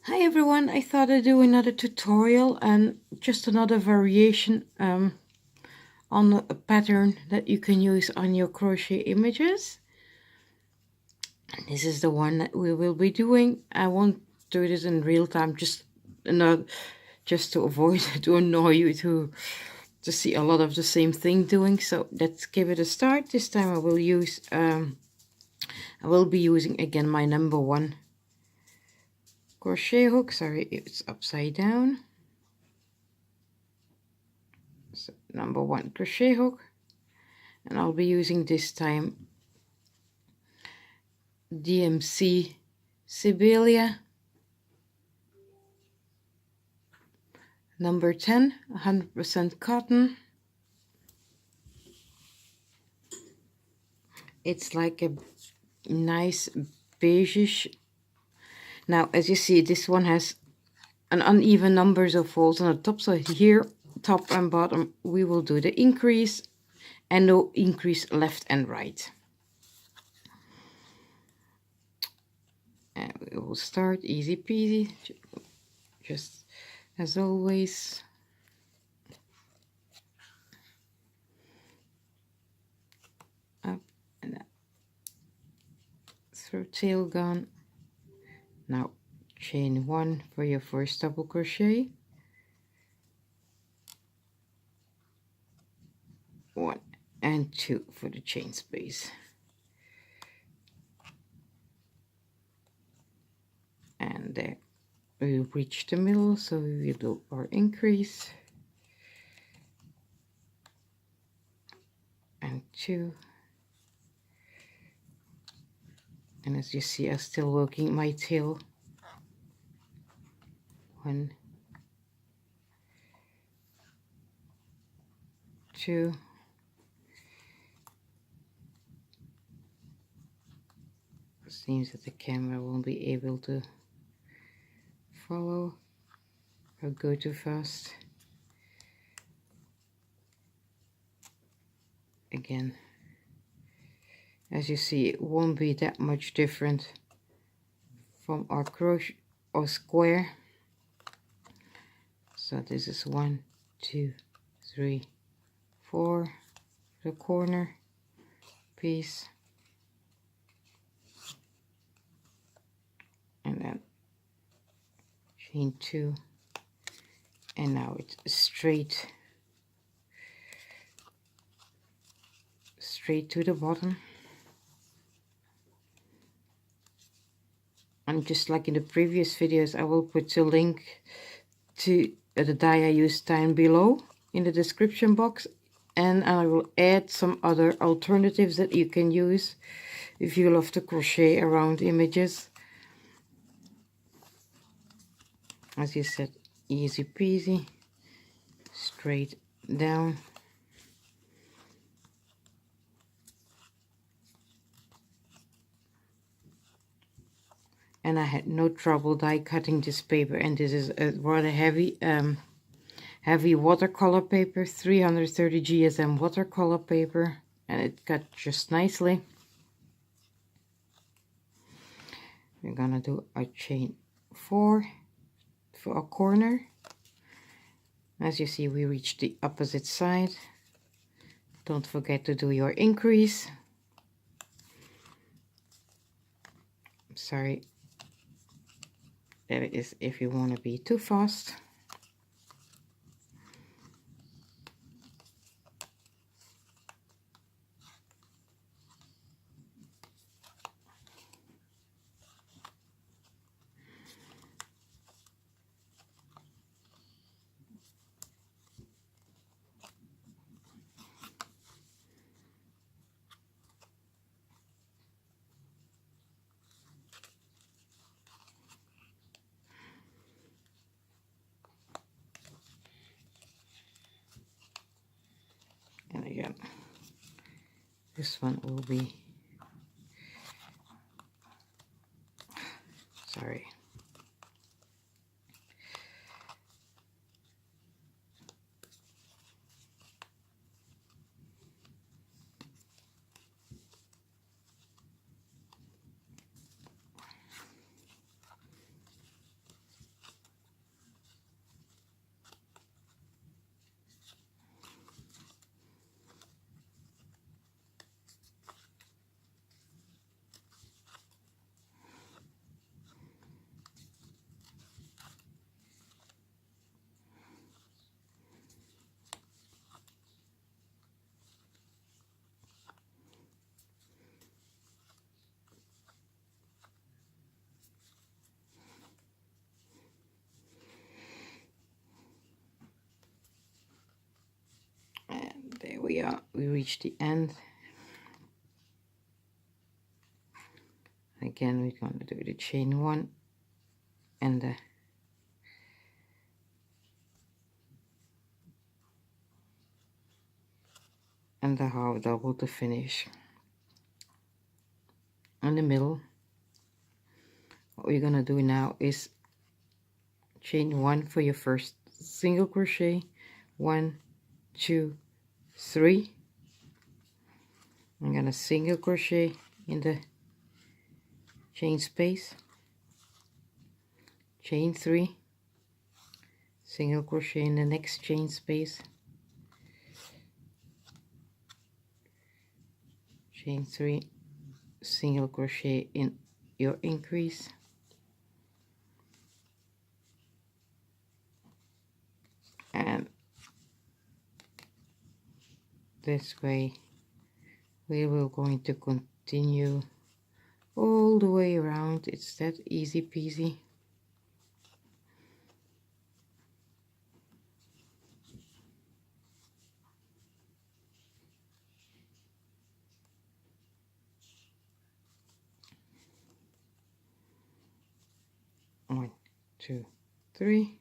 Hi everyone, I thought I'd do another tutorial and just another variation on a pattern that you can use on your crochet images. And this is the one that we will be doing. I won't do this in real time, just to avoid to annoy you to see a lot of the same thing doing. So let's give it a start. This time I will be using again my number one crochet hook. Sorry, it's upside down. So number one crochet hook, and I'll be using this time DMC Siberia number 10, 100% cotton. It's like a nice beigeish. Now as you see, this one has an uneven numbers of folds on the top, so here top and bottom we will do the increase and no increase left and right. And we will start easy peasy, just as always. Up and up. Through tail gone. Now chain one for your first double crochet, one and two for the chain space, and there we reach the middle, so we will do our increase and two. And as you see, I'm still working my tail. One, two, it seems that the camera won't be able to follow or go too fast. Again, as you see, it won't be that much different from our crochet or square. So this is 1, 2, 3, 4, the corner piece, and then chain 2, and now it's straight to the bottom. And just like in the previous videos, I will put a link to the die I used down below in the description box, and I will add some other alternatives that you can use if you love to crochet around images. As you said, easy peasy, straight down. And I had no trouble die cutting this paper, and this is a rather heavy watercolor paper, 330 GSM watercolor paper, and it cut just nicely. We're gonna do a chain 4 for a corner. As you see, we reach the opposite side. Don't forget to do your increase. Sorry, that is if you want to be too fast. And again, this one will be, sorry, we are. We reached the end. Again, we're going to do the chain 1 and the half double to finish. In the middle, what we're gonna do now is chain 1 for your first single crochet. 1, 2, 3. I'm gonna single crochet in the chain space, chain 3, single crochet in the next chain space, chain 3, single crochet in your increase, and this way we will going to continue all the way around. It's that easy peasy. One, 2, 3.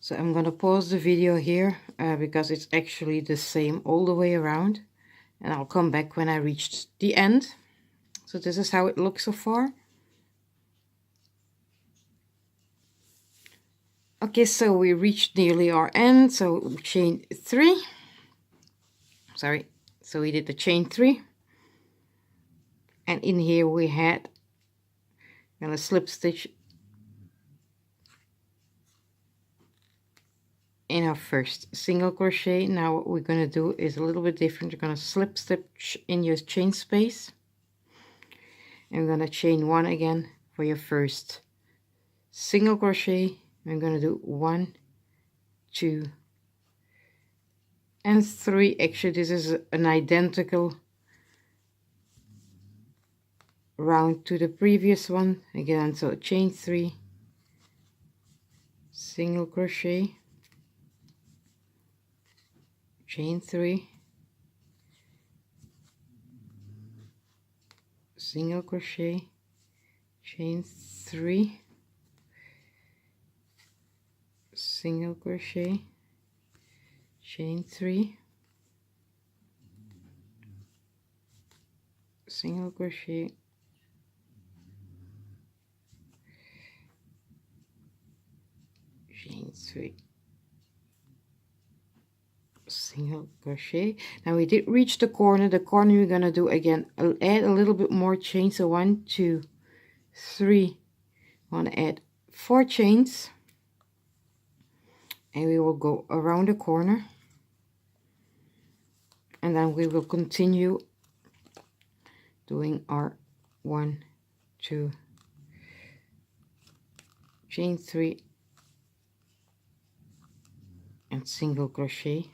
So I'm gonna pause the video here because it's actually the same all the way around, and I'll come back when I reach the end. So this is how it looks so far. Okay, so we reached nearly our end. So chain 3. Sorry, so we did the chain 3, and in here we had gonna slip stitch in our first single crochet. Now what we're going to do is a little bit different. You're going to slip stitch in your chain space, and we're going to chain 1 again for your first single crochet. I'm going to do 1, 2, and 3. Actually, this is an identical round to the previous one again. So chain 3, single crochet, chain 3, single crochet, chain 3, single crochet, chain 3, single crochet, chain 3, single crochet. Now we did reach the corner. We're gonna do again, add a little bit more chains. So 1, 2, 3. I want to add 4 chains, and we will go around the corner, and then we will continue doing our 1, 2, chain 3, and single crochet.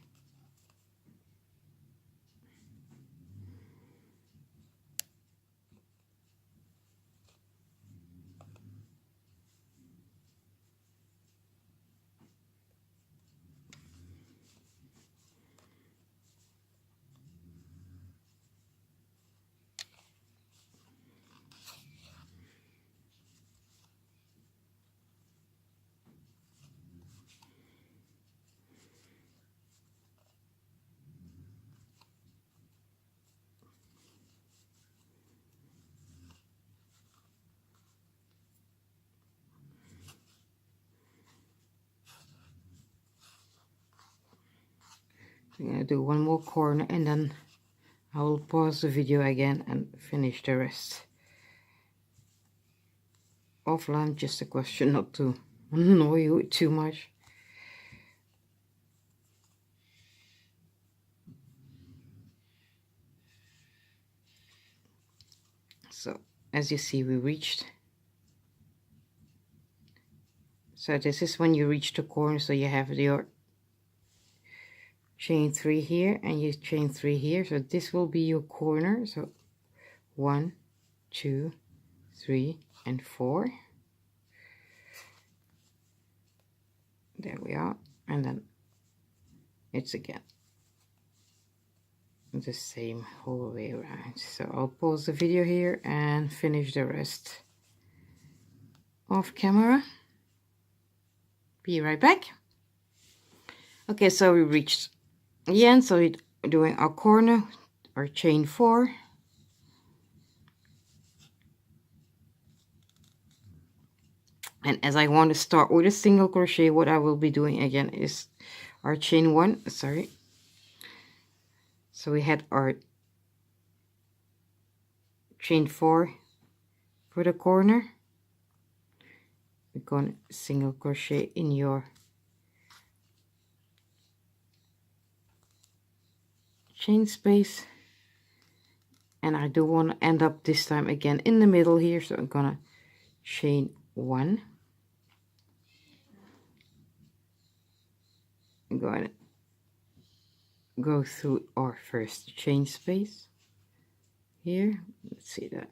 I'm gonna do one more corner, and then I will pause the video again and finish the rest offline. Just a question not to annoy you too much. So as you see, we reached. So this is when you reach the corner. So you have your chain 3 here and you chain 3 here. So this will be your corner. So 1, 2, 3 and 4. There we are. And then it's again the same whole way around. So I'll pause the video here and finish the rest off camera. Be right back. Okay, so we reached the end. So we're doing our corner, our chain 4. And as I want to start with a single crochet, what I will be doing again is our chain 1, sorry. So we had our chain 4 for the corner. We're going to single crochet in your chain space. And I do want to end up this time again in the middle here. So I'm going to chain 1. I'm going to go through our first chain space here. Let's see that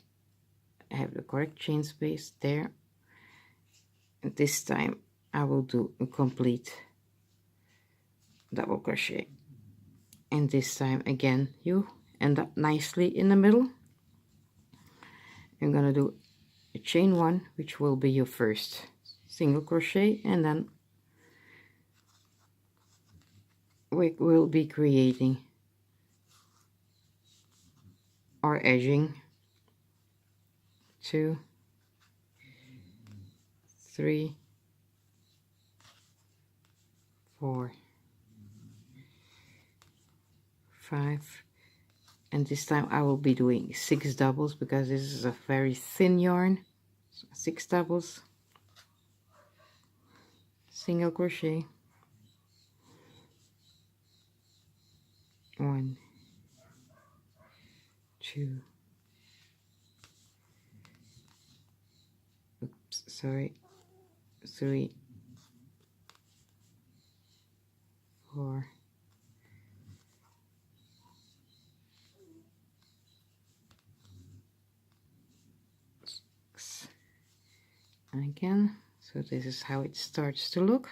I have the correct chain space there. And this time I will do a complete double crochet, and this time again you end up nicely in the middle. I'm gonna do a chain 1, which will be your first single crochet, and then we will be creating our edging. 2, 3, 4, 5, and this time I will be doing 6 doubles because this is a very thin yarn. So 6 doubles, single crochet, 1, 2, oops, sorry, 3, 4, 6, and again. So this is how it starts to look.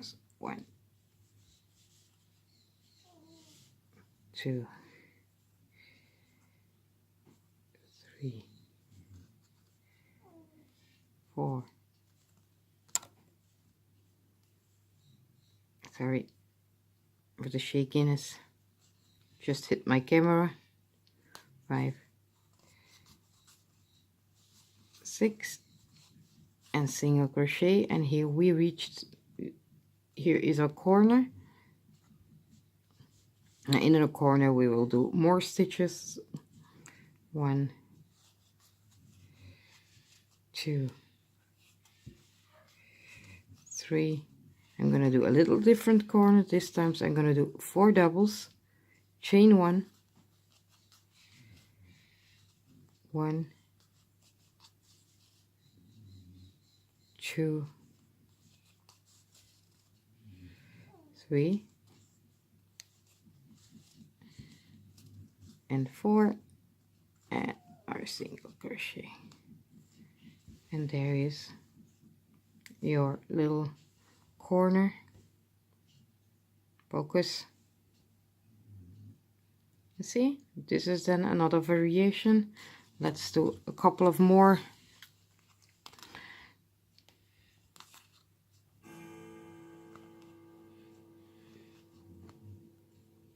So 1, 2, 3, 4. Sorry for the shakiness. Just hit my camera. 5, 6, and single crochet, and here we reached. Here is our corner. Now in the corner we will do more stitches. 1, 2, 3. I'm gonna do a little different corner this time, so I'm gonna do 4 doubles, chain 1, 1, 2, 3, and 4, and our single crochet. And there is your little corner. Focus. You see, this is then another variation. Let's do a couple of more.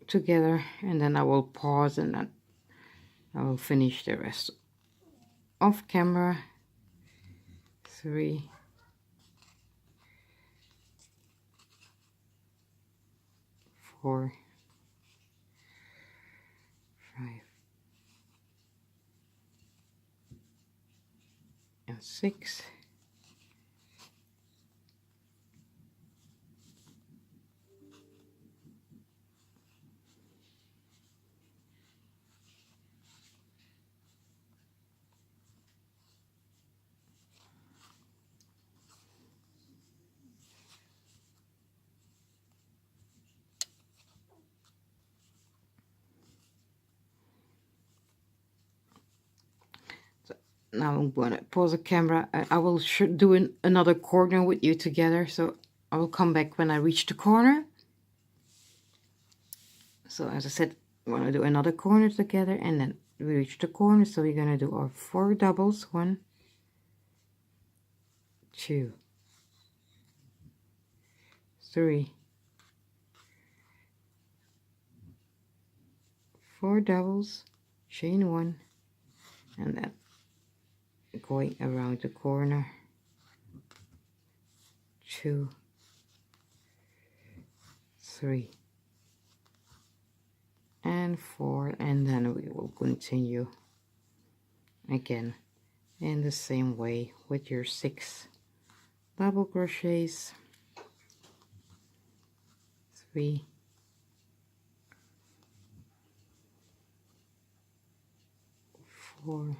Together, and then I will pause, and then I will finish the rest off camera. 3, 4, 5, and 6. Now I'm going to pause the camera. I will do another corner with you together, so I will come back when I reach the corner. So as I said, we're going to do another corner together, and then we reach the corner, so we're going to do our 4 doubles. 1, 2, 3, 4 doubles, chain 1, and then going around the corner, 2, 3, and 4, and then we will continue again in the same way with your 6 double crochets, 3, 4,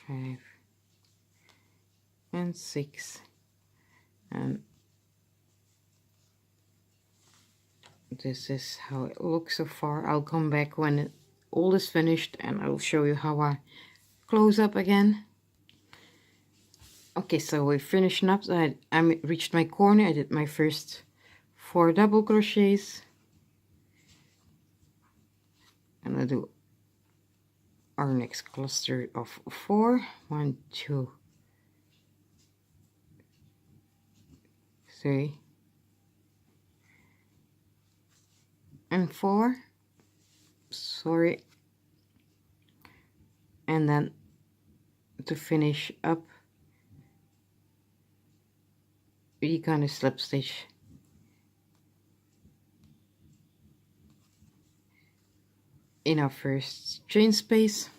5, and 6, and this is how it looks so far. I'll come back when it all is finished and I'll show you how I close up again. Okay, so we're finishing up. So I reached my corner. I did my first 4 double crochets, and I'll do our next cluster of 4. 1, 2, 3, and 4. Sorry. And then to finish up, we're gonna slip stitch in our first chain space.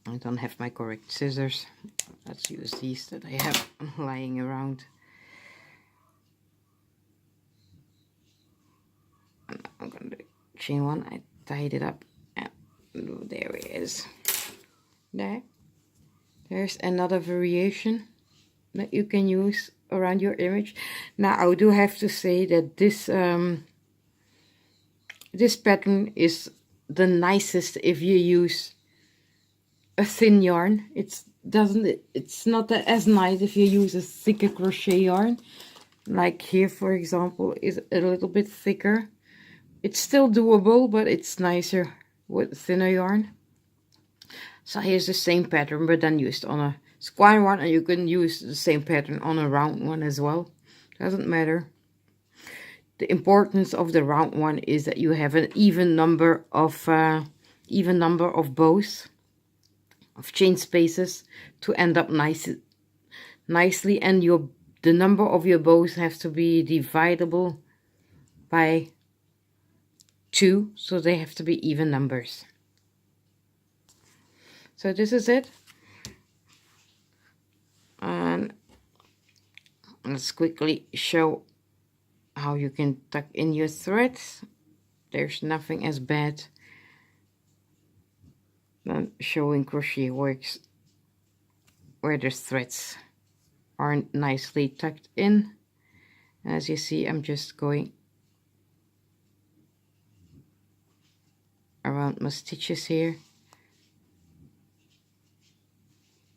I don't have my correct scissors. Let's use these that I have lying around. And I'm gonna do chain 1. I tied it up, and there it is. There's another variation that you can use around your image. Now I do have to say that this this pattern is the nicest if you use a thin yarn. It's not as nice if you use a thicker crochet yarn. Like here, for example, is a little bit thicker. It's still doable, but it's nicer with thinner yarn. So here's the same pattern, but then used on a square one, and you can use the same pattern on a round one as well. Doesn't matter. The importance of the round one is that you have an even number of bows, of chain spaces, to end up nicely, and the number of your bows have to be dividable by 2, so they have to be even numbers. So this is it, and let's quickly show how you can tuck in your threads. There's nothing as bad than showing crochet works where the threads aren't nicely tucked in. As you see, I'm just going around my stitches here.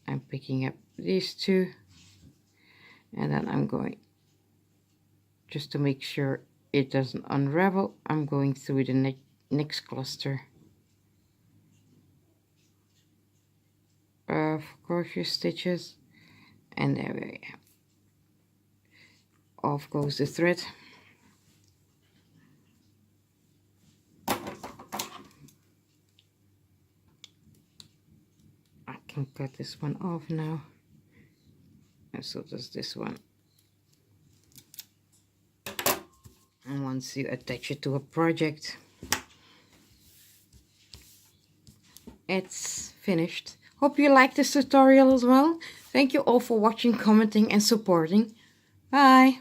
I'm picking up these 2, and then I'm going, just to make sure it doesn't unravel, I'm going through the next cluster of crochet stitches, and there we go. Off goes the thread. I can cut this one off now, and so does this one. And once you attach it to a project, it's finished. Hope you liked this tutorial as well. Thank you all for watching, commenting, and supporting. Bye!